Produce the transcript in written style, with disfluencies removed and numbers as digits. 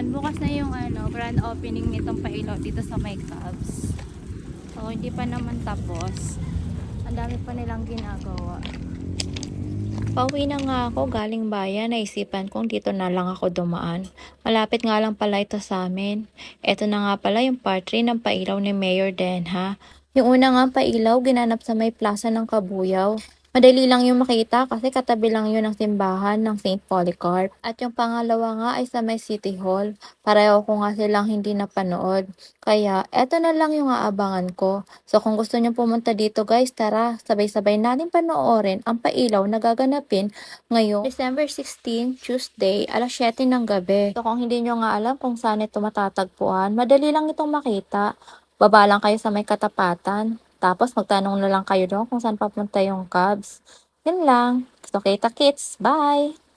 Ayan, bukas na yung grand opening nitong pailaw dito sa may Cubs. So, hindi pa naman tapos. Ang dami pa nilang ginagawa. Pauwi na nga ako galing bayan, naisipan kong dito na lang ako dumaan. Malapit nga lang pala ito sa amin. Ito na nga pala yung part 3 ng pailaw ni Mayor Denha. Yung una nga pailaw, ginanap sa may plaza ng Kabuyaw. Madali lang yung makita kasi katabi lang yun ng simbahan ng St. Polycarp. At yung pangalawa nga ay sa may City Hall. Pareho ko nga silang hindi napanood. Kaya eto na lang yung aabangan ko. So kung gusto nyo pumunta dito guys, tara, sabay-sabay natin panoorin ang pailaw na gaganapin ngayong December 16, Tuesday, alas 7 ng gabi. So kung hindi nyo nga alam kung saan ito matatagpuan, madali lang itong makita. Baba lang kayo sa may katapatan. Tapos magtanong na lang kayo doon kung saan papunta yung Cubs. Yun lang. So kita kits. Bye!